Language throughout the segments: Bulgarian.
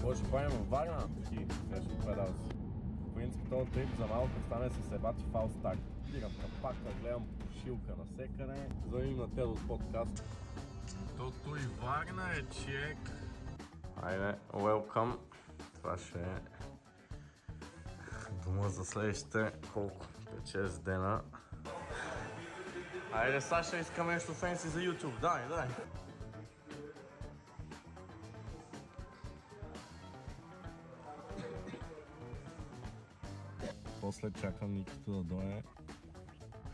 Какво ще правим във Варна? Ти, следващото предава си. В принцип този трип за малко стане с ебати фалстак. Дигам капака, гледам шилка насекане. Звъним на Тедо от подкаст. Тото и Варна е чек. Айде, welcome. Това ще е дума за следващите колко? 5-6 дена. Айде, Саша, искам нещо фенси за YouTube. Дай. После чакам Никито да дойде.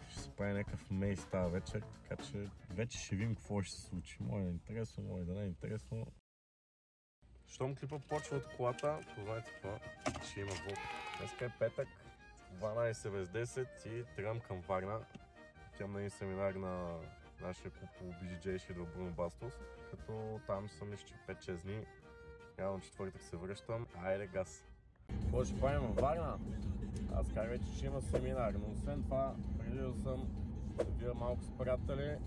Ще се прави някакъв мейс тази вечер, така че вече ще видим какво ще се случи. Може да е интересно, може да не е интересно. Щом клипа почва от колата, познайте какво, ще има влог. Днеска е петък, 12 без 10 и тръгвам към Варна. Отивам на един семинар на нашия клуб по BJJ Шидо Бруно Бастос, като там съм още 5-6 дни. Явно четвъртък се връщам. Айде газ! Какво ще правим във Варна? Аз казах вече, че има семинар, но освен това, преди да съм видя малко с приятели,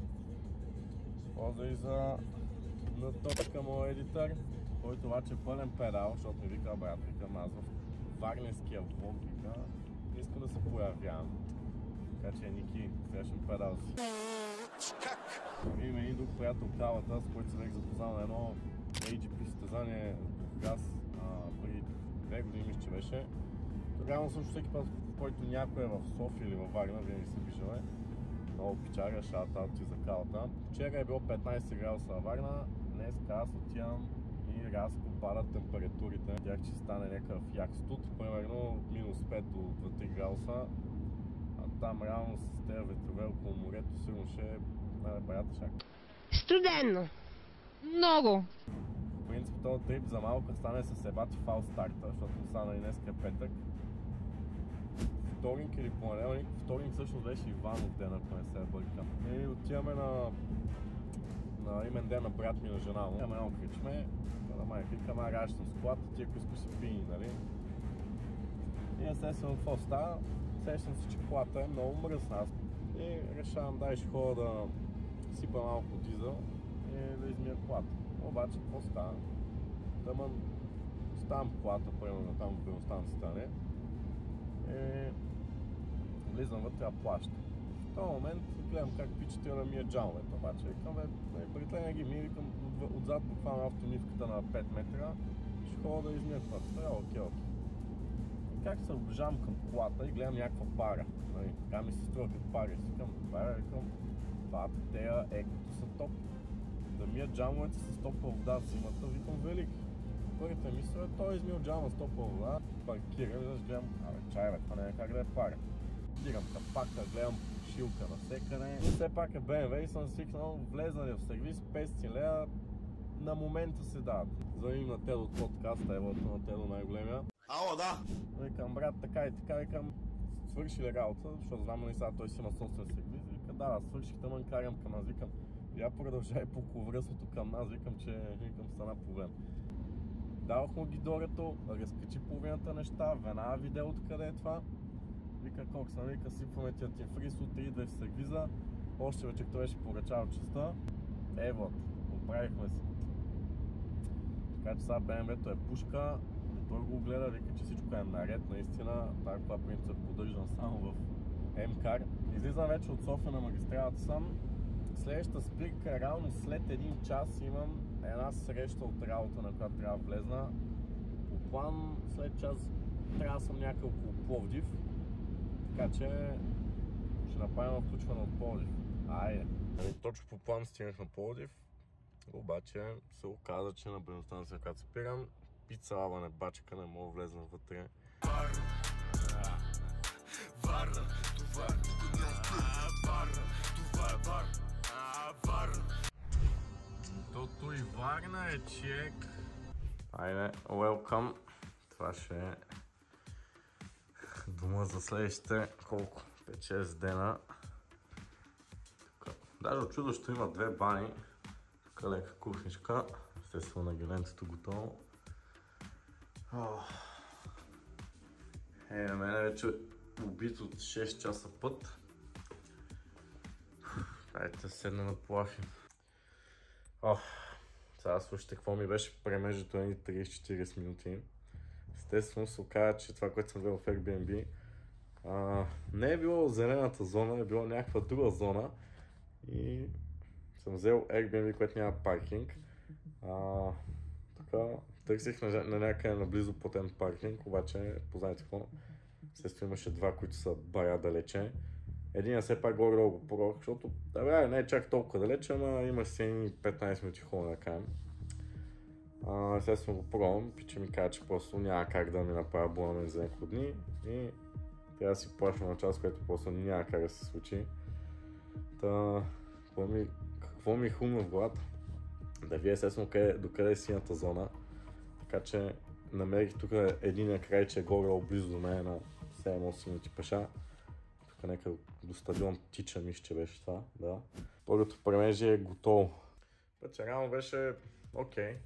ползва и за на точка моя едитър, който обаче е пълен педал, защото ми вика брат, викам аз в варненския влог, вика, искам да се появявам. Така че Ники, следващен педал си. Видим един друг приятел Калата, с който се бях запознал на едно AGP състезание в Бургас преди 2 години, мисля, че беше. Тогава също всеки път, в който някой е в София или във Варна, винаги се виждаме. Много пичага, шаут-аути за Калата. Вчера е било 15 градуса във Варна, днес аз отивам и рязко падат температурите. Тях, че стане някакъв як студ, примерно минус 5 до 2-3 градуса. А там реално с тези ветрове около морето сигурно ще е най-баята шак. Студено! Много! В принцип този трип за малко стане с ебати фал старта, защото стана и днеска е петък. Вторник или понеделник, вторник всъщност беше Иванов ден, ако не се бъркам. И отиваме на имен ден на брат ми на жена му. Имаме едно кричме, да май викам, аз съм с колата, ти ако искаш си пини, нали? И естествено какво става, сещам се, че колата е много мръсна. И решавам, дай ще ходя да сипа малко дизел и да измия колата. Обаче какво става? Тъмън оставам колата, примерно там в бензиностанцията, не? И влизам вътре, а плаща. В този момент гледам как пичате на мия джамовете, обаче викам, притле не ги ми, викам отзад буквално автомивката на 5 метра, ще ходя да измия колата. Окей. И как се оближавам към колата и гледам някаква пара. Така ми се струва като пара. И си викам, това тея екото са топ. Да мия джамовете с топла вода в зимата, викам велик. Първите мисля, той измил джама с топла вода, паркирам и гледам, чай това не е как да е пара. Дигам капака, гледам шилка насекане. И все пак е BMW и съм свикнал, влезнали в сервис, 500 лева на момента се дават. Звъним на Тедо от подкаста, евото на Тедо най-големия. Ало, да! Викам, брат, така и така, викам, свърши ли работа, защото знам ли сега той си има собствен сервис. Вика, да, свърших, тъмън карам към нас, викам, я продължай по околовръстното към нас, викам, че стана проблем. Давах му гидорето, разкачи половината неща, веднага видео откъде е това. Вика, колко съм, вика, сипваме ти антифриз, утре идвай в сервиза. Още вече той ще поръчава частта. Вот, оправихме се. Така че сега BMW-то е пушка, той го гледа, вика, че всичко е наред, наистина. Тази кола принцип поддържам само в МКАР. Излизам вече от София на магистралата съм. Следващата спирка, реално след 1 час имам една среща от работа, на която трябва да влезна. По план след час трябва да съм някъде около Пловдив, така че ще направим включване от Пловдив. Айде! Точно по план стигнах на Пловдив, обаче се оказа, че на бензиностанция, която спирам, пица лаване бачка, не мога да влезна вътре. Варна, това е Варна, това е Варна. Тото и Варна е чек. Айде, welcome. Това ще е дума за следващите колко? 5-6 дена. Даже от чудощо има 2 бани. Тук лека кухничка. Естествено на гелентото готово. На мене вече убит от 6 часа път. Дайте седна на плафи. Сега слушайте какво ми беше премежето едни 30-40 минути. Естествено се оказа, че това, което съм гледал в Airbnb, не е било зелената зона, е било някаква друга зона. И съм взел Airbnb, което няма паркинг. Така, търсих на някъде наблизо платен паркинг, обаче познайте какво. Естествено имаше два, които са бая далече. Един все пак горе го пробвах, защото не е чак толкова далече, ама има си 15 минути хубаво да кажем. Естествено го пробвам, пича ми каза, че просто няма как да ми направя абонамент за няколко дни и трябва да си плащам на час, което просто няма как да се случи. Какво ми е хумно в главата? Да вие естествено докъде е синята зона, така че намерих тук един край, че е горе близо до мен на 7-8 минути пеша. Тук нека до стадион Тича, мисля, че беше това, да. Първото премежие е готово. Пътя реално беше окей.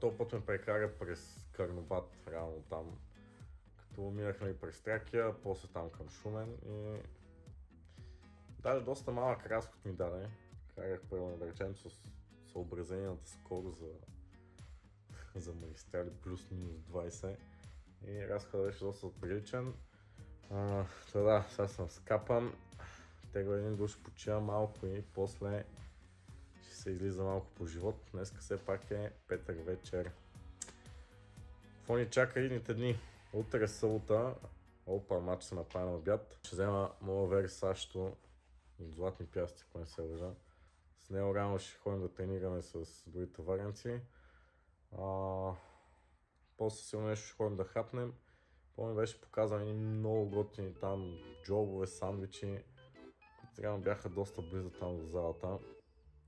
Този път ме прекара през Карнобат, реално там. Като минахме и през Тракия, после там към Шумен и даже доста малък разход ми даде. Карах първо да речем с съобразената скорост за магистрали плюс-минус 20 и разходът беше доста приличен. Сега съм скапан, тегла един душ, почива малко и после ще се излиза малко по живот. Днеска все пак е петък вечер. Какво ни чака идните дни? Утре събота, матч се направи на обяд. Ще взема моя версащо от Златни пясъци, ако не се лъжа. С него рано ще ходим да тренираме с другите варианти. После силно нещо ще ходим да хапнем. Помня беше показан и много готини там джобове, сандвичи, които сега бяха доста близо там до залата.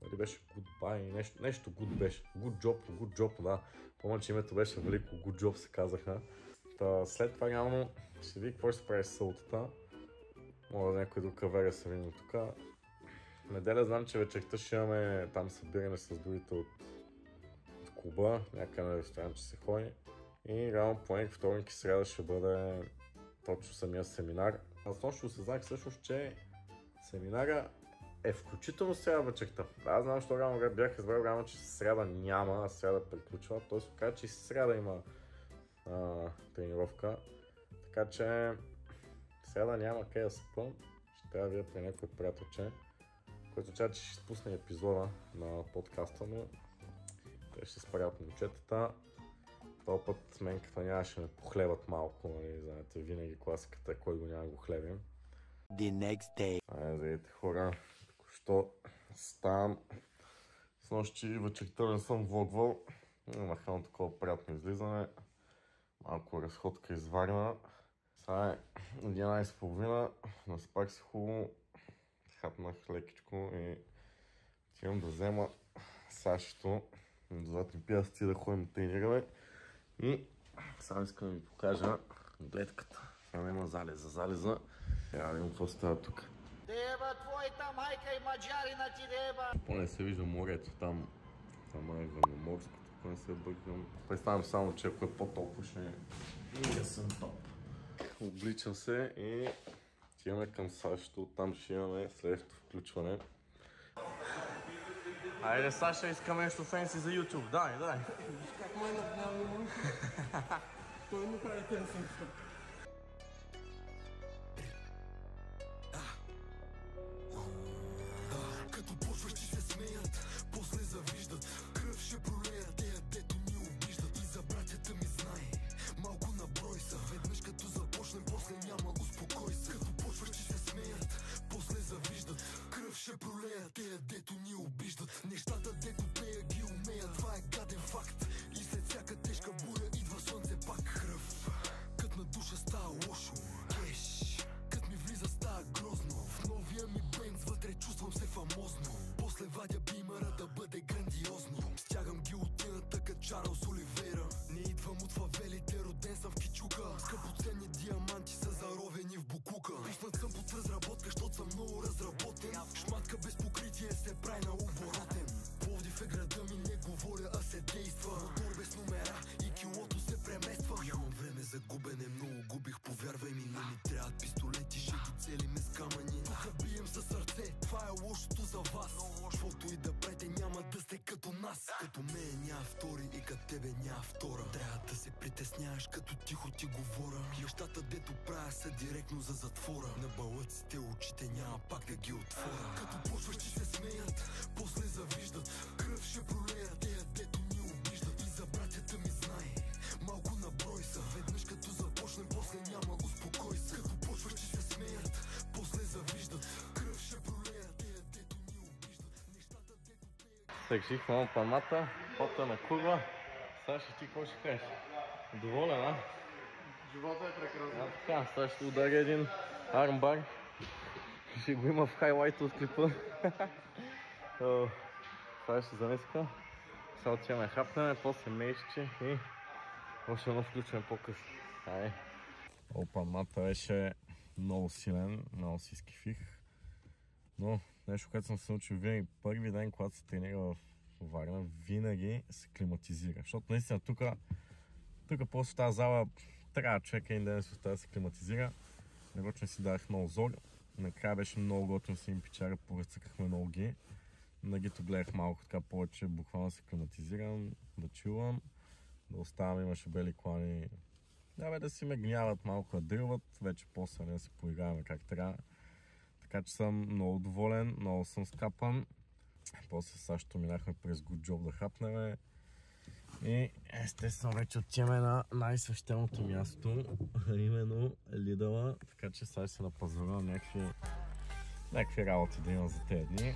Дали беше goodbye, нещо good беше. Good job, да. Помня, че името беше велико, good job се казаха. След това реално ще види какво ще се прави с съботата. Мога да някой друг кавер да се видим тук. Неделя знам, че вечерта ще имаме там събиране с другите от клуба, някъде на ресторант ще се ходи. И реално понеделник, вторник и сряда ще бъде точно самия семинар. Аз нощно осъзнах всъщност, че семинара е включително сряда вечерта. Аз знам, защото реално бях избрал реално, че сряда няма, а сряда приключва. Той се казва, че и сряда има тренировка. Така че сряда няма къде да спам. Ще трябва да видя при някой приятелче, който означава, че ще спусне епизода на подкаста, но те ще справят момчетата. Този път мен като нямаше ме похлебат малко, нали, знаете, винаги класиката, кой го няма го хлебим. The next day. Здравейте хора, току-що ставам. С нощи вечерта не съм влогвал. Имах едно такова приятно излизане. Малко разходка изварена. Сега е 11:30, наспах се хубаво. Хапнах лекичко и отивам да взема Сашето от Златни пясъци да ходим да тренираме. И сега искам да ви покажа гледката. Сега има залеза. Сега да видим какво става тук. Деба, твоята майка и маджарина ти деба! Поне се вижда морето там. Там е военноморското, ако не се бъркам. Представям само, че ако е по-топло ще не съм топ. Обличам се и отиваме към Сашето. Там ще имаме следващото включване. Айде, Саша, искаме нещо фенси за YouTube. Дай. Как май направи? Той му прави тенсън. Като почваш, че се смеят, после завиждат. Кръв ще пролеят, тея дето ни обиждат. И за братята ми знай, малко на брой са. Веднъж като започнем, после няма успокой се. Като почваш, че се смеят, после завиждат. Кръв ще пролеят, тея дето ни обиждат. Нещата дето тея ги умеят, това е гаден факт. И след всяка тежка буря идва слънце пак. Кръв, кът на душа вика тебе няма втора. Трябва да се притесняваш, като тихо ти говоря. Нещата дето правя са директно за затвора. На балъците очите няма пак да ги отворя. Като почваш ти се смеят, после завиждат. Кръв ще пролеят, тея дето ни обиждат. И за братята ми знай, малко на брой са. Веднъж като започнем, после няма успокой се. Като почваш ти се смеят, после завиждат. Кръв ще пролеят, тея дето ни обиждат. Нещата дето пеят. Секших малко памата, пота на курва. Саша, ти какво ще кажеш? Доволен, а? Живота е прекрасен. Така, сега ще ударя един армбар. Ще го има в хайлайт от клипа. Това ще занеска. Сега отиваме хапнеме, после мейче и още едно включваме по-късно. Айде. Опа, мата беше много силен, много си изкифих. Но нещо, което съм се научил винаги, първи ден, когато се тренира в Варна, винаги се климатизира. Защото наистина тук просто в тази зала трябва човека един ден да се климатизира. Нарочно си дадах много зор. Накрая беше много готино с един пичара, поръцъкахме много ги. На гито гледах малко така повече, буквално се климатизирам, да чувам, да оставам, имаше бели клани. Да си ме гняват малко, да дръват, вече после да се поиграваме как трябва. Така че съм много доволен, много съм скапан. После също минахме през Good Job да хапнеме. И естествено вече отиваме на най-свещеното място, именно Лидъла. Така че сега ще се напазвам някакви работи да имам за тези дни.